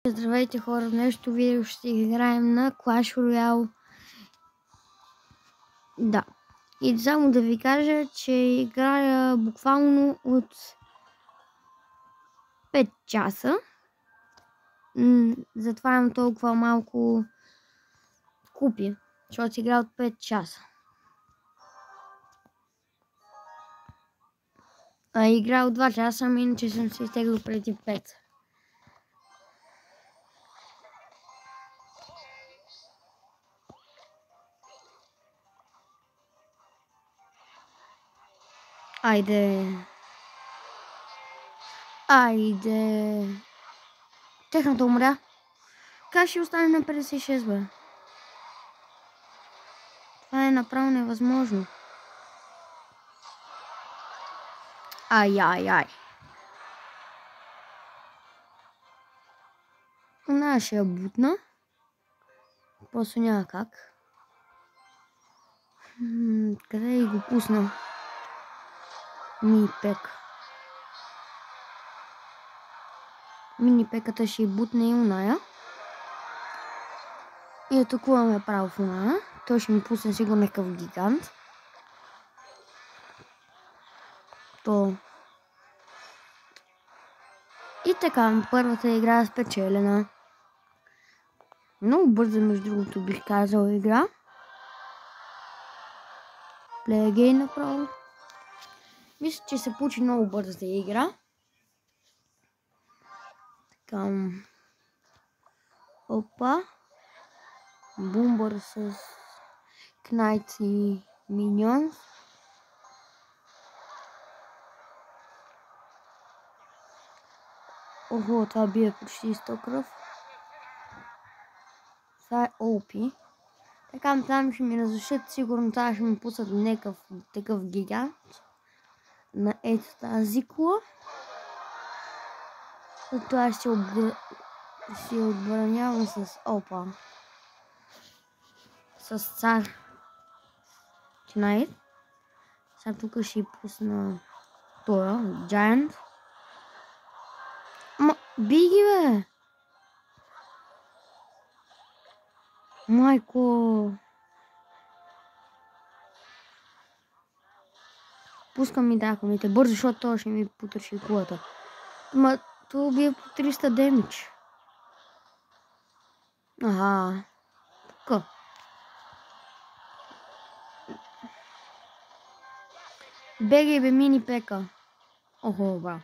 Здравейте хора, в днешното видео ще играем на Clash Royale. Да. И само да ви кажа, че играя буквално от 5 часа. Затова имам толкова малко купи, защото си играя от 5 часа. А играя от 2 часа, ами иначе съм се изтеглил преди 5. Айде. Техната умря. Как ще остане на 56, бе? Това е направо невъзможно. Ай. Она ще я бутна. Просто няма как. Къде го пусна? Мини-пеката ще бутне и оная. И атакуваме право в оная. Той ще ми пусне сигурно някакъв гигант. И така, първата игра е спечелена. Много бързо, между другото, бих казал игра. Play again направо. Мисля, че се получи много бърза игра. Така. Опа. Бумбър с Knights и Minions. Ого, това бие почти 100 кръв. Това е OP. Така, там ще ми разрешат, сигурно това ще ми пуснат някакъв такъв гигант. На ето тази кола. За това ще си отбранявам с опа. С цар Knight. Сега тук ще пусна това, Giant. Биги, бе! Майко! Пускам ми драконите бързо, защото това ще ми потърши кулата. Това бие по 300 демидж. Аха. Тук. Бегай, бе, мини-пека. Охо, бра.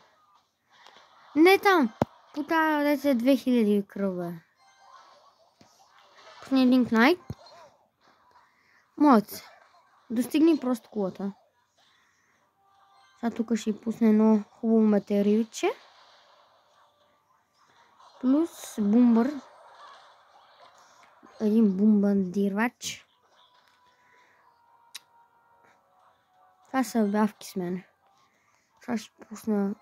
Не там! По тази деца е 2000 кръв, бе. Пусни един Knight. Молодец. Достигни просто кулата. Сега тук ще пусне едно хубаво материалче. Плюс бумбър. Един бомбардирвач. Това са бавки с мен. Сега ще пусна...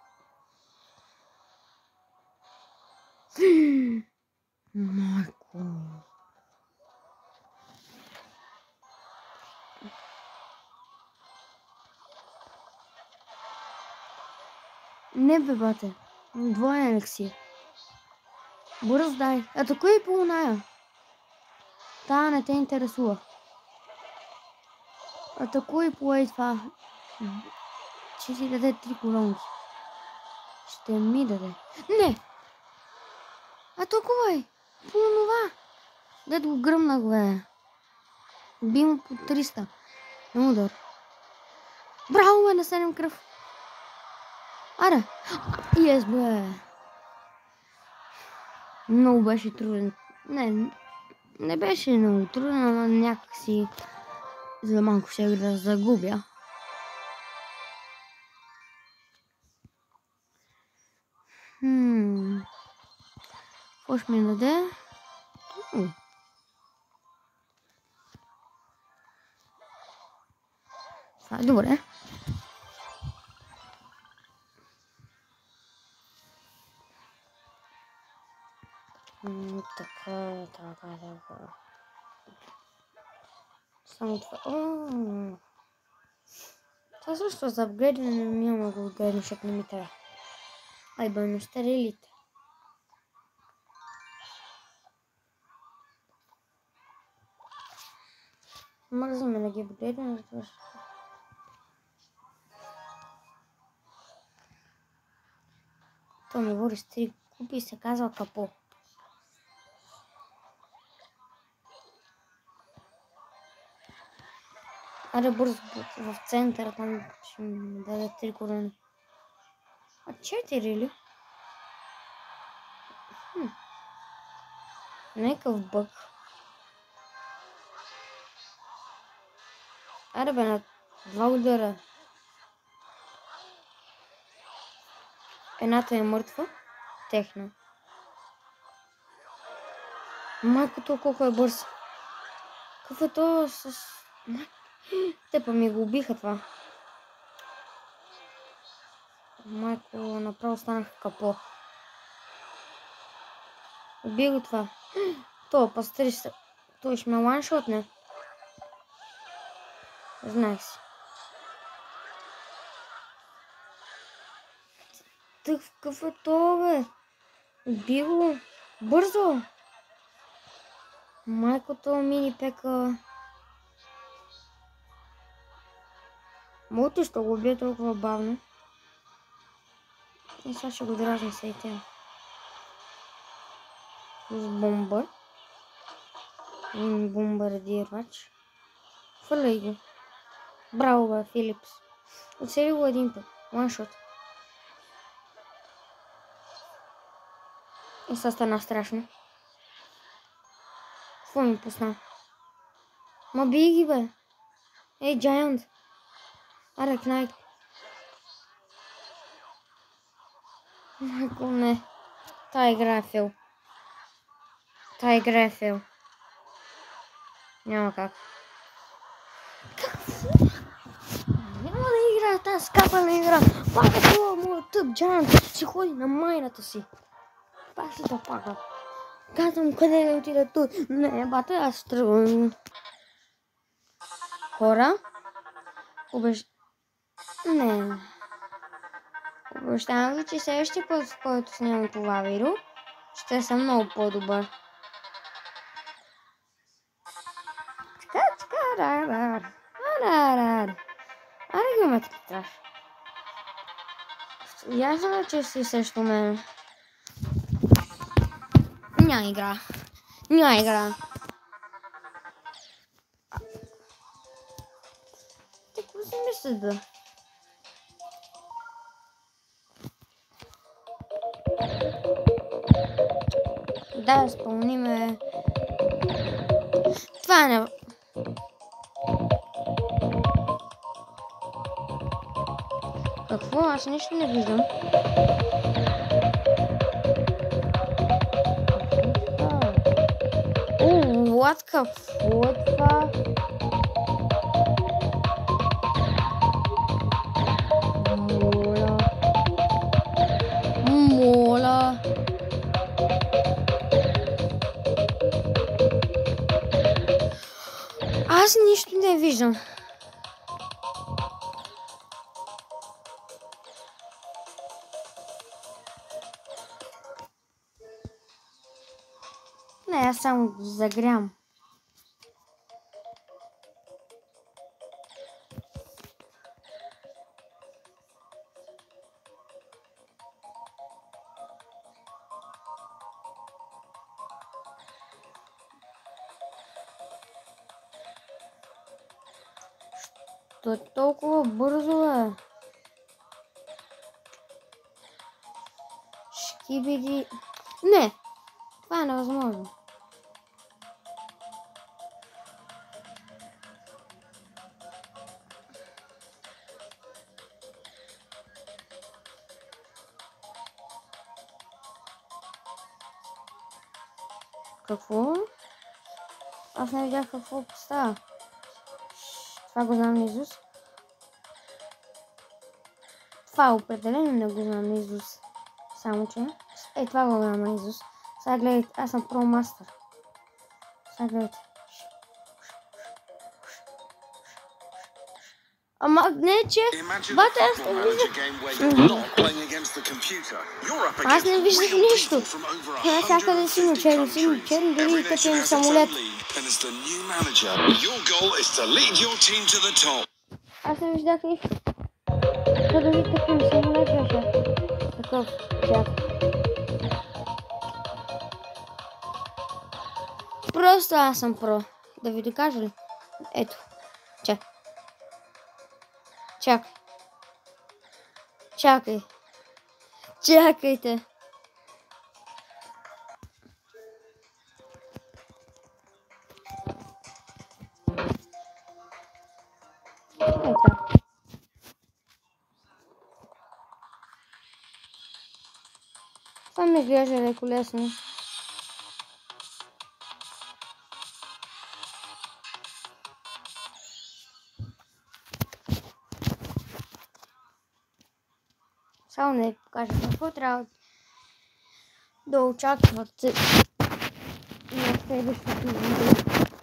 Майко. Не, бе, бате. Двоен елексир. Бърз дай. Атакуй по оная. Та не те интересува. Атакуй по ей това. Ще си даде 3 коронки. Ще ми даде. Не! Атакувай! По онова. Дето го гръмнах, бе. Би му по 300. На удар. Браво, бе, на 7 кръв. Аре! Yes, бе! Много беше труден. Не беше много труден, ама някакси за малко ще да загубя. Какво ще ми даде? Това е добре. Така. Само това. Това също за апгрейдване няма го апгрейдване, защото не ми трябва. Ай, бъдно стерилите. Мързаме да ги гледаме, затова ще... Той ми говори с 3 купи и се казва Капо. Аре бързо в центъра, там ще ми даде 3 корени. А 4 ли? Някакъв бък. Аре бе, на 2 удара. Едната е мъртва. Техна. Майкото колко е бърз. Какъв е то с... Те па ми го убиха това. Майко, направо станах Капо. Уби го това. То, пастри се. Той ще ме ланшотне. Знаех си. Какъв е то, бе? Уби го. Бързо. Майкото мини пека. Моето ще го убие толкова бавно. И сега ще го дразни се и тя. С бомбър. Бомбардирач. Фърляй го. Браво, бе, Филипс. Оцели го един път. Ваншот. И сега стана страшно. Какво ми пусна? Ма бий ги, бе. Ей, Giant. Аре, Кнайт. Майко, не. Та игра е фил. Та игра е фил. Няма как. Няма да игра тази скапана игра. Пак е това моят тъп Giant. Си ходи на майната си. Пак си да пака. Казвам къде да отида тут. Не, бата, аз тръгвам. Хора. Не. Обещавам ви, че следващия път, в който снимам това видео, ще съм много по-добър. Аре ги ме траш. Ясно, че си също мен. Няма игра. Няма игра. Те какво си мислят, да? Да, изпълниме. Това не... Какво? Аз нищо не виждам. What какво е това? Моля. Аз нищо не виждам. Не, аз само го загрям. То е толкова бързо, е. Шкибиди... Не! Това е невъзможно. Какво? Аз не видях какво става. Това го знам наизуст. Това определено не го знам наизуст. Само че... Ей, това го знам наизуст. Сега гледайте, аз съм про мастър. Сега гледайте. Ама не, че... Бате, аз не виждам. Аз не виждах нищо. Навсякъде сино, черно, дори качен самолет. Аз не виждах нищо. Това дори качен самолет беше. Такъв цвят. Просто аз съм про. Да ви докажа ли? Ето. Чакай. Чакайте. Ето. Това ми изглежда леко лесно. Само не покажа какво трябва да очаквате на следващото видео.